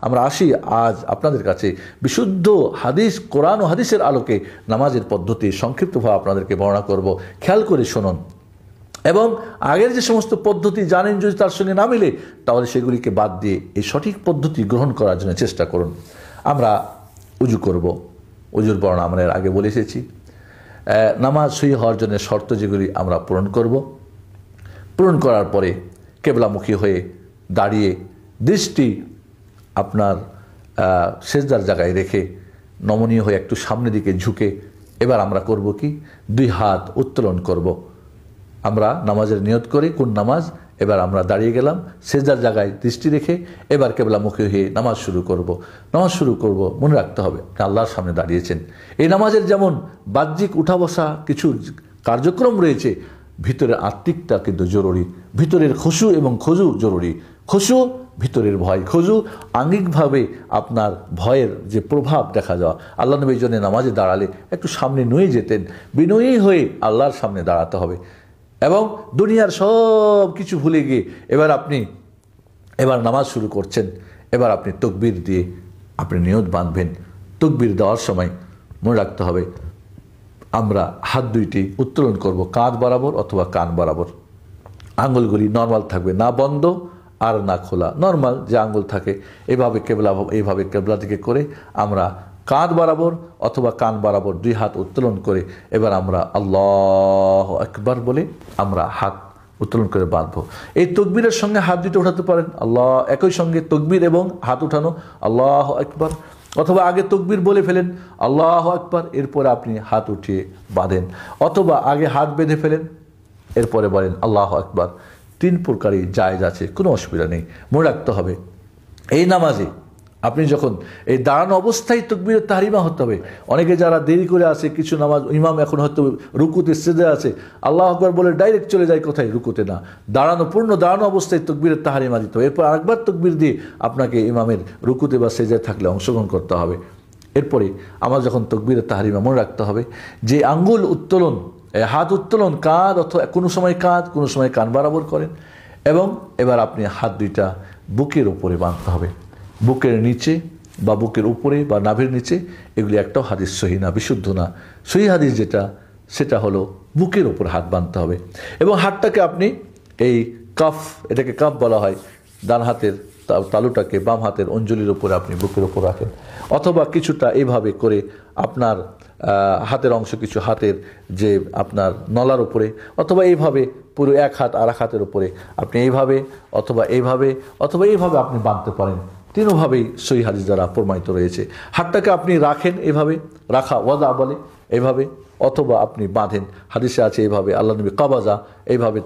আমরা আসি আজ আপনাদের কাছে বিশুদ্ধ হাদিস, কোরআন ও হাদিসের আলোকে নামাজের পদ্ধতি সংক্ষিপ্তভাবে আপনাদেরকে বর্ণনা করব। খেয়াল করে শুনুন এবং আগের যে সমস্ত পদ্ধতি জানেন যদি তার সঙ্গে না মিলে তাহলে সেগুলিকে বাদ দিয়ে এই সঠিক পদ্ধতি গ্রহণ করার জন্য চেষ্টা করুন। আমরা উজু করব। উজুর বর্ণনা আমরা এর আগে বলে এসেছি। নামাজ সহি হওয়ার জন্য শর্ত যেগুলি আমরা পূরণ করব। পূরণ করার পরে কেবলামুখী হয়ে দাঁড়িয়ে দৃষ্টি আপনার সেজদার জায়গায় রেখে নমনীয় হয়ে একটু সামনের দিকে ঝুঁকে এবার আমরা করব কি, দুই হাত উত্তোলন করব। আমরা নামাজের নিয়ত করি কোন নামাজ, এবার আমরা দাঁড়িয়ে গেলাম সেজদার জায়গায় দৃষ্টি রেখে এবার কেবলামুখী হয়ে নামাজ শুরু করব। নামাজ শুরু করব, মনে রাখতে হবে আল্লাহর সামনে দাঁড়িয়েছেন। এই নামাজের যেমন বাহ্যিক উঠা বসা কিছু কার্যক্রম রয়েছে, ভিতরের আত্মিকটা কিন্তু জরুরি। ভিতরের খুশু এবং খুজু জরুরি। খুশু ভিতরের ভয়, খুজু আঙ্গিকভাবে আপনার ভয়ের যে প্রভাব দেখা যাওয়া। আল্লাহ নবীর জন্য নামাজে দাঁড়ালে একটু সামনে নুয়ে যেতেন, বিনয়ী হয়ে আল্লাহর সামনে দাঁড়াতে হবে এবং দুনিয়ার সব কিছু ভুলে গিয়ে এবার নামাজ শুরু করছেন। এবার আপনি তকবীর দিয়ে আপনি নিয়ত বাঁধবেন। তকবীর দেওয়ার সময় মনে রাখতে হবে আমরা হাত দুইটি উত্তোলন করব কাঁধ বরাবর অথবা কান বরাবর। আঙ্গুলগুলি নর্মাল থাকবে, না বন্ধ আর না খোলা, নর্মাল যে আঙ্গুল থাকে। এইভাবে কেবলা দিকে করে আমরা কাঁধ বরাবর অথবা কান বরাবর দুই হাত উত্তোলন করে এবার আমরা আল্লাহু আকবার বলে আমরা হাত উত্তোলন করে বাঁধবো। এই তকবীরের সঙ্গে হাত দুটো উঠাতে পারেন, আল্লাহ একই সঙ্গে তকবীর এবং হাত উঠানো আল্লাহু আকবার, অথবা আগে তকবীর বলে ফেলেন আল্লাহু আকবার, এরপরে আপনি হাত উঠিয়ে বাঁধেন, অথবা আগে হাত বেঁধে ফেলেন এরপরে বলেন আল্লাহু আকবার। তিন প্রকারই জায়েজ আছে, কোনো অসুবিধা নেই। মনে রাখতে হবে এই নামাজে আপনি যখন এই দাঁড়ানো অবস্থায় তকবীরের তাহরিমা হতে হবে। অনেকে যারা দেরি করে আসে, কিছু নামাজ ইমাম এখন হয়তো রুকুতে সেজদা আছে, আল্লাহু আকবার বলে ডাইরেক্ট চলে যায় কোথায়, রুকুতে না, পূর্ণ দাঁড়ানো অবস্থায় তকবীরের তাহরিমা দিতে হবে। এরপর আরেকবার তকবীর দিয়ে আপনাকে ইমামের রুকুতে বা সেজদায় থাকলে অংশগ্রহণ করতে হবে। এরপরে আমার যখন তকবীরের তাহরিমা মনে রাখতে হবে যে আঙ্গুল উত্তোলন, হাত উত্তোলন কাঁধ অথবা কোনো সময় কাঁধ কোনো সময় কান বরাবর করেন এবং এবার আপনি হাত দুইটা বুকের উপরে বাঁধতে হবে। বুকের নিচে বা বুকের উপরে বা নাভির নিচে এগুলি একটাও হাদিস সহি না, বিশুদ্ধ না। সহি হাদিস যেটা সেটা হলো বুকের উপর হাত বাঁধতে হবে এবং হাতটাকে আপনি এই কাফ, এটাকে কাফ বলা হয়, ডান হাতের তালুটাকে বাম হাতের অঞ্জলির উপরে আপনি বুকের উপর রাখেন, অথবা কিছুটা এইভাবে করে আপনার হাতের অংশ কিছু হাতের যে আপনার নলার উপরে, অথবা এইভাবে পুরো এক হাত আর এক হাতের উপরে আপনি এইভাবে অথবা এইভাবে অথবা এইভাবে আপনি বাঁধতে পারেন। তিনভাবেই সহি হাদিস দ্বারা প্রমাণিত রয়েছে। হাতটাকে আপনি রাখেন, এভাবে রাখা ওয়াদা বলে, এইভাবে, অথবা আপনি বাঁধেন, হাদিসে আছে এইভাবে, আল্লাহ নবী কাবাজা, এইভাবে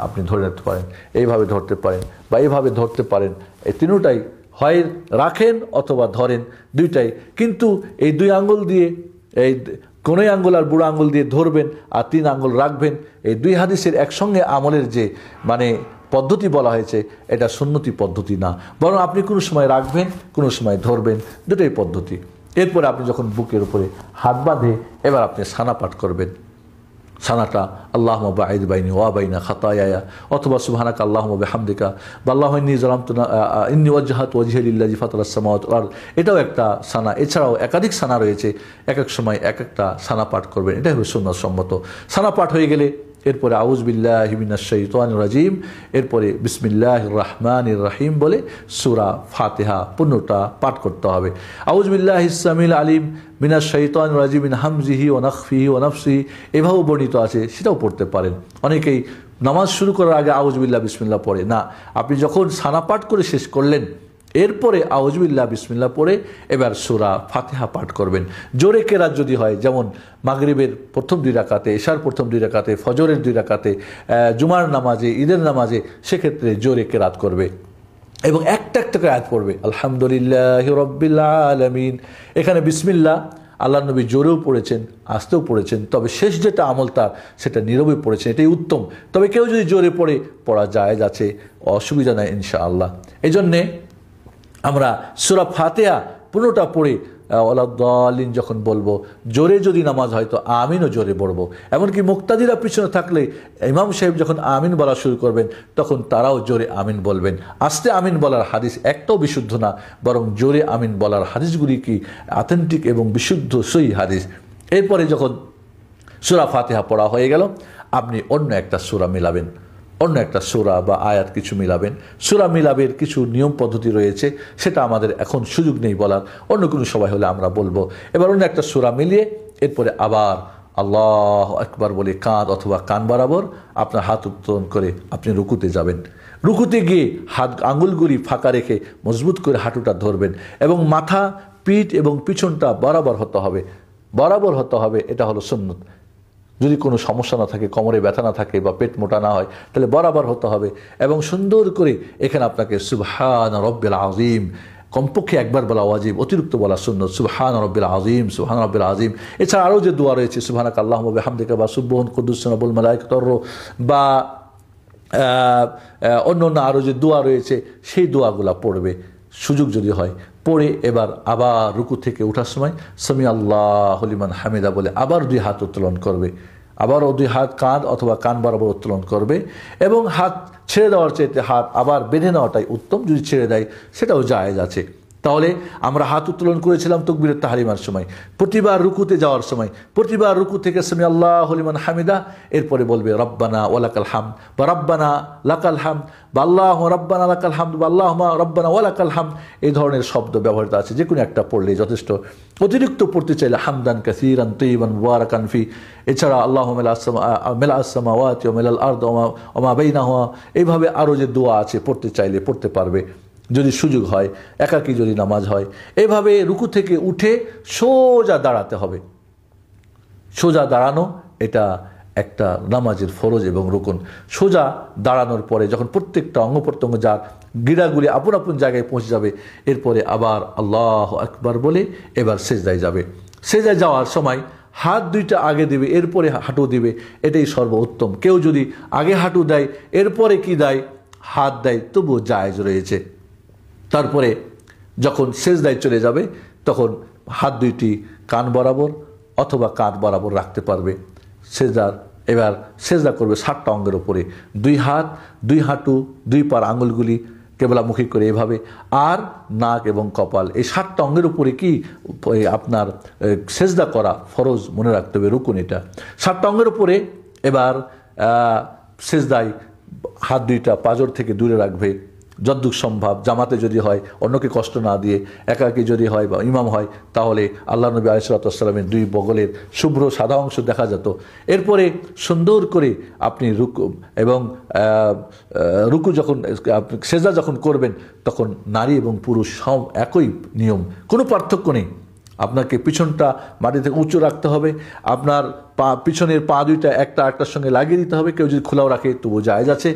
আপনি ধরে নিতে পারেন, এইভাবে ধরতে পারেন বা এইভাবে ধরতে পারেন। এই তিনটাই হয় রাখেন অথবা ধরেন, দুইটাই। কিন্তু এই দুই আঙ্গুল দিয়ে এই কোনোই আঙ্গুল আর বুড়ো আঙ্গুল দিয়ে ধরবেন আর তিন আঙ্গুল রাখবেন, এই দুই হাদিসের একসঙ্গে আমলের যে পদ্ধতি বলা হয়েছে এটা সুন্নতি পদ্ধতি না, বরং আপনি কোনো সময় রাখবেন কোনো সময় ধরবেন, দুটোই পদ্ধতি। এরপরে আপনি যখন বুকের উপরে হাত বাঁধে এবার আপনি সানা পাঠ করবেন। সানাটা আল্লাহুম্মা বাঈদ বাইনি ওয়া বাইনা খাতায়ায়া, অথবা সুবহানাকা আল্লাহুম্মা বিহামদিকা বা আল্লাহুম্মা ইন্নী যালামতু ইন্নী ওয়াজ্জাহাতু ওয়াজহিয়া লিল্লাযী ফাতারাস সামাওয়াতি ওয়াল আরদ, এটাও একটা সানা। এছাড়াও একাধিক সানা রয়েছে, এক এক সময় এক একটা সানা পাঠ করবেন, এটাই হলো সুন্নাত সম্মত। সানা পাঠ হয়ে গেলে এরপরে আউযু বিল্লাহি মিনাশ শাইতানির রাজিম, এরপরে বিসমিল্লাহির রহমানির রহিম বলে সূরা ফাতিহা পূর্ণটা পাঠ করতে হবে। আউযু বিল্লাহিস সামিল আলিম মিনাশ শাইতানির রাজিম মিন হামজিহি ওয়া নাফখিহি ওয়া নাফসিহি, এভাবেও বর্ণিত আছে, সেটাও পড়তে পারেন। অনেকেই নামাজ শুরু করার আগে আউযু বিল্লাহ বিসমিল্লাহ পড়ে না, আপনি যখন সানা পাঠ করে শেষ করলেন এরপরে আউযু বিল্লাহ বিসমিল্লাহ পড়ে এবার সূরা ফাতিহা পাঠ করবেন। জোরে কেরাত যদি হয়, যেমন মাগরিবের প্রথম 2 রাকাতে, এশার প্রথম 2 রাকাতে, ফজরের 2 রাকাতে, জুমার নামাজে, ঈদের নামাজে, সেক্ষেত্রে জোরে কেরাত করবে এবং একটা একটা করে আয়াত পড়বে। আলহামদুলিল্লাহি রাব্বিল আলামিন, এখানে বিসমিল্লাহ আল্লাহ নবী জোরেও পড়েছেন আস্তেও পড়েছেন, তবে শেষ যেটা আমল তার সেটা নীরবে পড়েছেন, এটাই উত্তম। তবে কেউ যদি জোরে পড়া জায়েজ আছে, অসুবিধা নাই ইনশাআল্লাহ। এই জন্যে আমরা সূরা ফাতিহা পুরোটা পড়ে ওয়ালাদ-দাল্লিন যখন বলবো, জোরে যদি নামাজ হয় তো আমিনও জোরে পড়বো। এমনকি মুক্তাদিরা পিছনে থাকলে ইমাম সাহেব যখন আমিন বলা শুরু করবেন তখন তারাও জোরে আমিন বলবেন। আস্তে আমিন বলার হাদিস একটাও বিশুদ্ধ না, বরং জোরে আমিন বলার হাদিসগুলি কি অথেন্টিক এবং বিশুদ্ধ সহি হাদিস। এরপরে যখন সূরা ফাতিহা পড়া হয়ে গেল, আপনি অন্য একটা সূরা মিলাবেন, অন্য একটা সূরা বা আয়াত কিছু মিলাবেন। সূরা মিলাবের কিছু নিয়ম পদ্ধতি রয়েছে, সেটা আমাদের এখন সুযোগ নেই বলার, অন্য কোনো সময় হলে আমরা বলবো। এবার অন্য একটা সূরা মিলিয়ে এরপরে আবার আল্লাহু আকবার বলে কাঁধ অথবা কান বরাবর আপনার হাত উত্তোলন করে আপনি রুকুতে যাবেন। রুকুতে গিয়ে হাত আঙুলগুলি ফাঁকা রেখে মজবুত করে হাঁটুটা ধরবেন এবং মাথা, পিঠ এবং পিছনটা বরাবর হতে হবে, বরাবর হতে হবে। এটা হলো সুন্নত। যদি কোনো সমস্যা না থাকে, কোমরে ব্যথা না থাকে বা পেট মোটা না হয়, তাহলে বরাবর হতে হবে। এবং সুন্দর করে এখানে আপনাকে সুবহান রব্বিল আযীম কমপক্ষে একবার বলা ওয়াজিব, অতিরিক্ত বলা সুন্নত। সুবহান রব্বিল আযীম, সুবহান রব্বিল আযীম। এছাড়া আরও যে দোয়া রয়েছে সুবহানাকা আল্লাহুম্মা ওয়া বিহামদিকা বা সুবহান কুদ্দুস রাব্বুল মালায়েকাতুর রূহ বা অন্য অন্য আরও যে দোয়া রয়েছে সেই দোয়াগুলা পড়বে সুযোগ যদি হয়। পড়ে এবার আবার রুকু থেকে ওঠার সময় সামি আল্লাহু লিমান হামিদা বলে আবার দুই হাত উত্তোলন করবে, আবারও দুই হাত কাঁধ অথবা কান বরাবর উত্তোলন করবে এবং হাত ছেড়ে দেওয়ার চাইতে হাত আবার বেঁধে নেওয়াটাই উত্তম। যদি ছেড়ে দেয় সেটাও জায়েজ আছে। তাহলে আমরা হাত উত্তোলন করেছিলাম তাকবীরুত তাহরিমার সময়, প্রতিবার রুকুতে যাওয়ার সময়, প্রতিবার রুকু থেকে সামি আল্লাহু লিমান হামিদা, এরপরে বলবে রব্বানা ওয়ালাকাল হামদ বা রব্বানা লাকাল হামদ বা আল্লাহুম্মা রব্বানা লাকাল হামদ বা আল্লাহুম্মা রব্বানা ওয়ালাকাল হামদ। এই ধরনের শব্দ ব্যবহৃত আছে, যে কোনো একটা পড়লেই যথেষ্ট। অতিরিক্ত পড়তে চাইলে হামদান কাসীরান তাইয়িবান মুবারাকান ফি। এছাড়া আল্লাহুম্মা মিলাআস সামাওয়াতি ওয়া মিলাল আরদি ওয়া মা বাইনাহুমা, এইভাবে আরও যে দোয়া আছে পড়তে চাইলে পড়তে পারবে যদি সুযোগ হয়, একাকী যদি নামাজ হয়। এভাবে রুকু থেকে উঠে সোজা দাঁড়াতে হবে। সোজা দাঁড়ানো এটা একটা নামাজের ফরজ এবং রুকুন। সোজা দাঁড়ানোর পরে যখন প্রত্যেকটা অঙ্গ প্রত্যঙ্গ যার গিরাগুলি আপন আপন জায়গায় পৌঁছে যাবে, এরপরে আবার আল্লাহু আকবার বলে এবার সেজদায় যাবে। সেজদায় যাওয়ার সময় হাত দুইটা আগে দিবে, এরপরে হাঁটু দিবে, এটাই সর্বোত্তম। কেউ যদি আগে হাঁটু দেয় এরপরে কি দেয়, হাত দেয়, তবুও জায়েজ রয়েছে। তারপরে যখন সেজদায় চলে যাবে তখন হাত দুইটি কান বরাবর অথবা কাঁধ বরাবর রাখতে পারবে। সেজদার এবার সেজদা করবে 7টা অঙ্গের উপরে, দুই হাত, দুই হাঁটু, দুই পার আঙুলগুলি কেবলামুখী করে এভাবে, আর নাক এবং কপাল, এই 7টা অঙ্গের উপরে কি আপনার সেজদা করা ফরজ, মনে রাখতে হবে, রুকুন এটা। 7টা অঙ্গের উপরে এবার সেজদায় হাত দুইটা পাঁজর থেকে দূরে রাখবে যতদূর সম্ভব। জামাতে যদি হয় অন্যকে কষ্ট না দিয়ে, একাকী যদি হয় বা ইমাম হয়, তাহলে আল্লাহ নবী আলাইহিস সালাতু ওয়াস সালামের দুই বগলের শুভ্র সাদা অংশ দেখা যেত। এরপরে সুন্দর করে আপনি রুকু এবং রুকু যখন সেজদা যখন করবেন তখন নারী এবং পুরুষ সব একই নিয়ম, কোনো পার্থক্য নেই। আপনাকে পিছনটা মাটি থেকে উঁচু রাখতে হবে, আপনার পা পিছনের পা দুইটা একটা একটার সঙ্গে লাগিয়ে দিতে হবে। কেউ যদি খোলাও রাখে তবু জায়েজ আছে,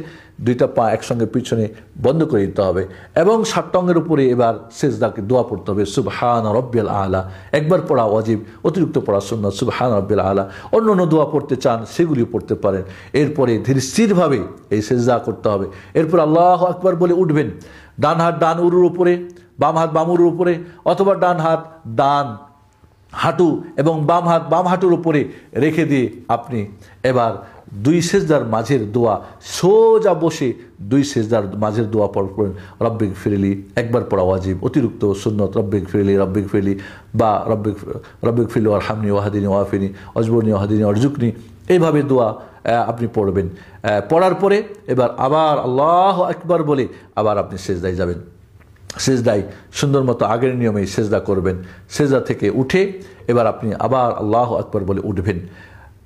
দুইটা পা একসঙ্গে পিছনে বন্ধ করে দিতে হবে। এবং 7টা অঙ্গের উপরে এবার সেজদাকে দোয়া পড়তে হবে, সুবহান রব্বিল আলা, একবার পড়া ওয়াজিব, অতিরিক্ত পড়া সুন্নাত, সুবহান রব্বিল আলা। অন্য অন্য দোয়া পড়তে চান সেগুলিও পড়তে পারেন। এরপরে ধীরে স্থিরভাবে এই সেজদা করতে হবে। এরপর আল্লাহু আকবার বলে উঠবেন। ডান হাত ডান উরুর উপরে, বাম হাত বাম উরুর উপরে, অথবা ডান হাত ডান হাঁটু এবং বাম হাত বাম হাঁটুর উপরে রেখে দিয়ে আপনি এবার দুই সেজদার মাঝের দোয়া, সোজা বসে দুই সেজদার মাঝের দোয়া পড়বেন। রব্বিক ফিরলি একবার পড়া ওয়াজিব, অতিরিক্ত সুন্নত রব্বিক ফিরলি বা রব্বিক ফিরলি ওয়ারহামনি ওয়াহদিনি ওয়াফিনি অজবরনি ওয়াহদিনি অরজুকনি, এইভাবে দোয়া আপনি পড়বেন। পড়ার পরে এবার আবার আল্লাহু আকবার বলে আবার আপনি সেজদায় যাবেন। সেজদায় সুন্দর মতো আগের নিয়মেই সেজদা করবেন। সেজদা থেকে উঠে এবার আপনি আবার আল্লাহু আকবার বলে উঠবেন।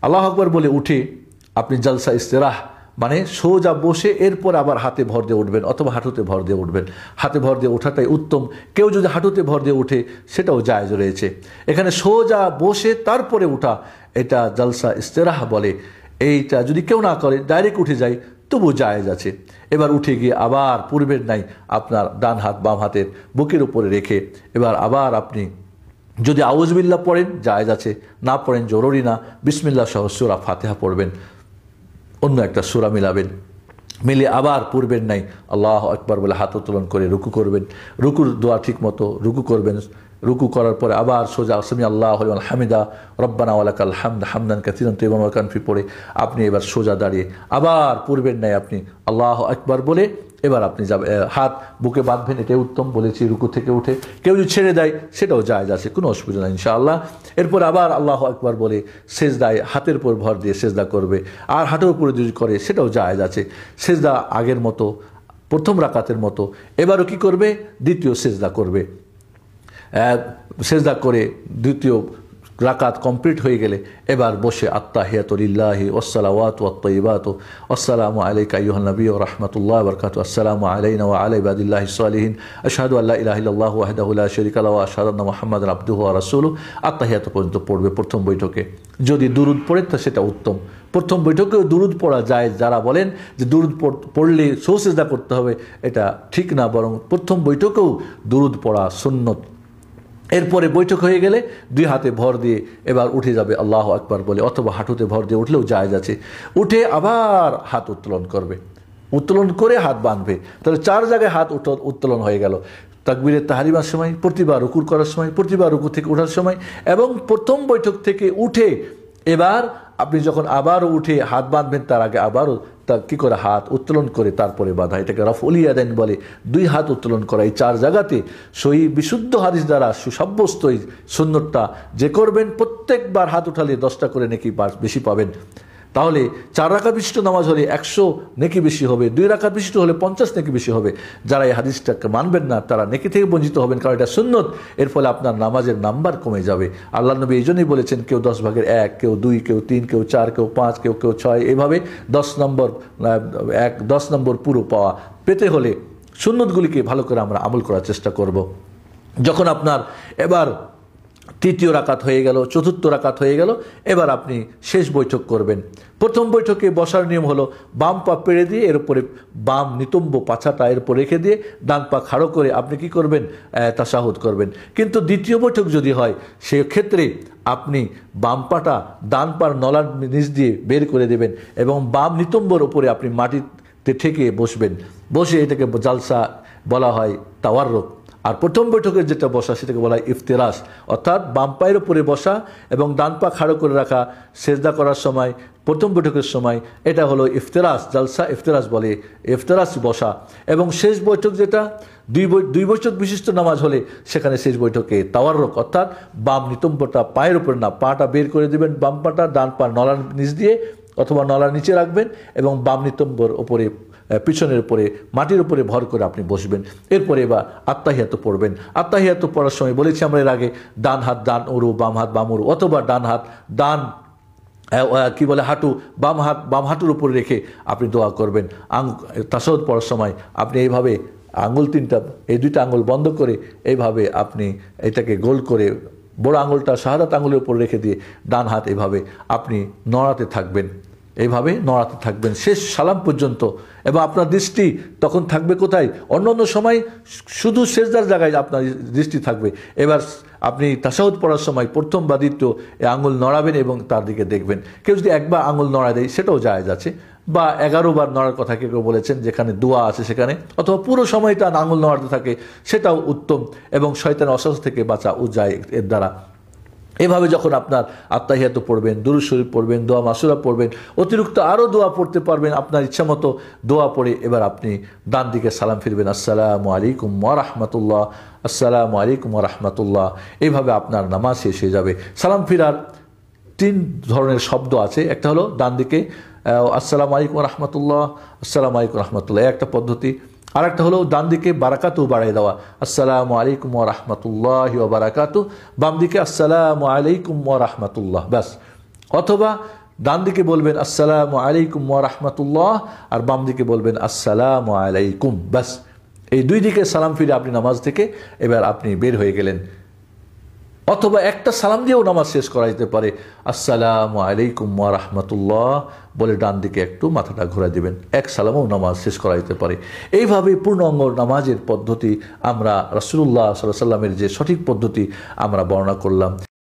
আল্লাহু আকবার বলে উঠে আপনি জালসা ইস্তিরাহ মানে সোজা বসে এরপর আবার হাতে ভর দিয়ে উঠবেন অথবা হাঁটুতে ভর দিয়ে উঠবেন। হাতে ভর দিয়ে ওঠাটাই উত্তম। কেউ যদি হাঁটুতে ভর দিয়ে উঠে সেটাও জায়েজ রয়েছে। এখানে সোজা বসে তারপরে উঠা, এটা জালসা ইস্তিরাহ বলে। এইটা যদি কেউ না করে, ডাইরেক্ট উঠে যায়, তবু জায়েজ আছে। এবার উঠে গিয়ে আবার পূর্বের নাই আপনার ডান হাত বাম হাতের বুকের উপরে রেখে এবার আবার আপনি যদি আউযুবিল্লাহ পড়েন জায়েজ আছে, না পড়েন জরুরি না, বিসমিল্লাহ সহ সূরা ফাতিহা পড়বেন, অন্য একটা সূরা মিলাবেন, মিলে আবার পূর্বের নাই আল্লাহু আকবার বলে হাত উত্তোলন করে রুকু করবেন। রুকুর দোয়া ঠিক মতো রুকু করবেন, রুকু করার পরে আবার সোজা সামি আল্লাহু লিমান হামিদা রব্বানা ওয়ালাকাল হামদ হামদান কাসীরান তাইয়িবান মুবারাকান ফি পড়ে আপনি এবার সোজা দাঁড়িয়ে আবার পূর্বের ন্যায় আপনি আল্লাহু আকবার বলে এবার আপনি যাবেন, হাত বুকে বাঁধবেন, এটাই উত্তম বলেছি। রুকু থেকে উঠে কেউ যদি ছেড়ে দেয় সেটাও জায়েজ আছে, কোনো অসুবিধা নেই ইনশাআল্লাহ। এরপর আবার আল্লাহু আকবার বলে সেজদায় হাতের উপর ভর দিয়ে সেজদা করবে, আর হাতের উপরে যদি করে সেটাও জায়েজ আছে। সেজদা আগের মতো প্রথম রাকাতের মতো এবারও কি করবে, দ্বিতীয় সেজদা করবে। সেজদা করে দ্বিতীয় রাকাত কমপ্লিট হয়ে গেলে এবার বসে আত্তাহিয়াতু লিল্লাহি ওয়াসসালাওয়াতু ওয়াত-তাইয়্যিবাতু আসসালামু আলাইকা আইয়ুহান নাবিয়্যু ওয়া রাহমাতুল্লাহি ওয়া বারাকাতুহু আসসালামু আলাইনা ওয়া আলা ইবাদিল্লাহিস সালিহিন আশহাদু আল্লা ইলাহা ইল্লাল্লাহু ওয়াহদাহু লা শারীকা লাহু ওয়া আশহাদু আন্না মুহাম্মাদান আবদুহু ওয়া রাসূলুহু। আত্তাহিয়াতু পর্যন্ত পড়বে প্রথম বৈঠকে। যদি দুরূদ পড়ে তো সেটা উত্তম। প্রথম বৈঠকেও দুরূদ পড়া যায়, যারা বলেন যে দুরূদ পড়লে সৌসিজদা করতে হবে, এটা ঠিক না, বরং প্রথম বৈঠকেও দুরূদ পড়া সুন্নত। এরপরে বৈঠক হয়ে গেলে দুই হাতে ভর দিয়ে এবার উঠে যাবে আল্লাহু আকবার বলে, অথবা হাঁটুতে ভর দিয়ে উঠলেও জায়েজ আছে। উঠে আবার হাত উত্তোলন করবে, উত্তোলন করে হাত বাঁধবে। তাহলে 4 জায়গায় হাত উত্তোলন হয়ে গেল। তাকবীরের তাহরিমার সময়, প্রতিবার রুকুর করার সময়, প্রতিবার রুকু থেকে ওঠার সময়, এবং প্রথম বৈঠক থেকে উঠে এবার আপনি যখন আবারও উঠে হাত বাঁধবেন তার আগে আবারও তা কী করে হাত উত্তোলন করে তারপরে বাঁধা, এটাকে রাফউল ইয়াদাইন বলে। 2 হাত উত্তোলন করা। এই 4 জায়গাতে সহিহ বিশুদ্ধ হাদিস দ্বারা সুসাব্যস্ত এই সুন্নতটা যে করবেন, প্রত্যেকবার হাত উঠালে 10টা করে নেকি বেশি পাবেন। তাহলে 4 রাকাত বিশিষ্ট নামাজ হলে 100 নেকি বেশি হবে, 2 রাকাত বিশিষ্ট হলে 50 নেকি বেশি হবে। যারা এই হাদিসটাকে মানবেন না তারা নেকি থেকে বঞ্চিত হবেন, কারণ এটা সুন্নত। এর ফলে আপনার নামাজের নাম্বার কমে যাবে। আল্লাহ নবী এই জন্যই বলেছেন, কেউ 10 ভাগের 1, কেউ 2, কেউ 3, কেউ 4, কেউ 5, কেউ 6, এইভাবে 10 নম্বর পুরো পেতে হলে সুন্নতগুলিকে ভালো করে আমরা আমল করার চেষ্টা করব। যখন আপনার এবার 3য় রাকাত হয়ে গেল, 4র্থ রাকাত হয়ে গেল, এবার আপনি শেষ বৈঠক করবেন। প্রথম বৈঠকে বসার নিয়ম হলো বাম পা পেড়ে দিয়ে এর উপরে বাম নিতম্ব পাছাটা এর উপর রেখে দিয়ে ডান পা খাড়ো করে আপনি কি করবেন, তাশাহুদ করবেন। কিন্তু দ্বিতীয় বৈঠক যদি হয় সেক্ষেত্রে আপনি বাম পাটা ডান পার নলার নিচ দিয়ে বের করে দেবেন এবং বাম নিতম্বর উপরে আপনি মাটিতে ঠেকে বসবেন। বসে এটাকে জালসা বলা হয়, তাওয়াররুক। আর প্রথম বৈঠকের যেটা বসা সেটাকে বলা হয় ইফতিরাশ, অর্থাৎ বাম পায়ের উপরে বসা এবং ডান পা খাড়ো করে রাখা সেজদা করার সময়, প্রথম বৈঠকের সময়, এটা হলো ইফতিরাশ, জালসা ইফতিরাশ বলে, ইফতিরাশ বসা। এবং শেষ বৈঠক যেটা 2 বৈঠক বিশিষ্ট নামাজ হলে সেখানে শেষ বৈঠকে তাওয়াররুক, অর্থাৎ বাম নিতম্বটা পায়ের উপরে না, পাটা বের করে দেবেন, বাম পাটা ডান পা নলার নিচ দিয়ে অথবা নলার নিচে রাখবেন এবং বাম নিতম্বর উপরে পিছনের উপরে মাটির উপরে ভর করে আপনি বসবেন। এরপরে এবার আত্তাহিয়াতু পড়বেন। আত্তাহিয়াতু পড়ার সময় বলেছি আমরা এর আগে, ডান হাত ডান উরু, বাম হাত বাম উরু, অথবা ডান হাত ডান কি বলে হাঁটু, বাম হাত বাম হাঁটুর উপরে রেখে আপনি দোয়া করবেন। তাশাহুদ পড়ার সময় আপনি এইভাবে আঙুল 3টা, এই 2টা আঙুল বন্ধ করে এইভাবে আপনি এটাকে গোল করে বড় আঙুলটা শাহাদাত আঙুলের উপর রেখে দিয়ে ডান হাত এভাবে আপনি নড়াতে থাকবেন, এইভাবে নড়াতে থাকবেন শেষ সালাম পর্যন্ত। এবং আপনার দৃষ্টি তখন থাকবে কোথায়, অন্য সময় শুধু সেজদার জায়গায় আপনার দৃষ্টি থাকবে। এবার আপনি তাশাহুদ পড়ার সময় প্রথম বা দ্বিতীয় আঙুল নড়াবেন এবং তার দিকে দেখবেন। কেউ যদি একবার আঙুল নড়া দেয় সেটাও জায়েজ আছে, বা 11 বার নড়ার কথা কেউ বলেছেন যেখানে দোয়া আছে সেখানে, অথবা পুরো সময়টা আঙুল নড়াতে থাকে, সেটাও উত্তম এবং শয়তানের ওয়াসওয়াসা থেকে বাঁচা যায় এর দ্বারা। এভাবে যখন আপনার আত্তাহিয়াতু পড়বেন, দুরূদ শরীফ পড়বেন, দোয়া মাসুরা পড়বেন, অতিরিক্ত আরও দোয়া পড়তে পারবেন আপনার ইচ্ছা মতো দোয়া পড়ে এবার আপনি ডান দিকে সালাম ফিরবেন, আসসালামু আলাইকুম ওয়া রাহমাতুল্লাহ, আসসালামু আলাইকুম ওয়া রাহমাতুল্লাহ। এইভাবে আপনার নামাজ শেষ হয়ে যাবে। সালাম ফিরার 3 ধরনের শব্দ আছে। একটা হলো ডান দিকে আসসালামু আলাইকুম ওয়া রাহমাতুল্লাহ, আসসালামু আলাইকুম ওয়া রাহমাতুল্লাহ, একটা পদ্ধতি। আর একটা হলো ডান দিকে বারাকাতু বাড়িয়ে দেওয়া, আসসালামু আলাইকুম ওয়া রাহমাতুল্লাহি ওয়া বারাকাতু, বাম দিকে আসসালামু আলাইকুম ওয়া রাহমাতুল্লাহ, ব্যাস। অথবা ডান দিকে বলবেন আসসালামু আলাইকুম ওয়া রাহমাতুল্লাহ আর বাম দিকে বলবেন আসসালামু আলাইকুম, ব্যাস। এই 2 দিকে সালাম ফিরে আপনি নামাজ থেকে এবার আপনি বের হয়ে গেলেন। অথবা একটা সালাম দিয়েও নামাজ শেষ করা যেতে পারে, আসসালামু আলাইকুম ওয়া রাহমাতুল্লাহ বলে ডান দিকে একটু মাথাটা ঘুরে দিবেন, 1 সালামেও নামাজ শেষ করা যেতে পারে। এইভাবে পূর্ণাঙ্গ নামাজের পদ্ধতি আমরা রাসূলুল্লাহ সাল্লাল্লাহু আলাইহি ওয়াসাল্লামের যে সঠিক পদ্ধতি আমরা বর্ণনা করলাম।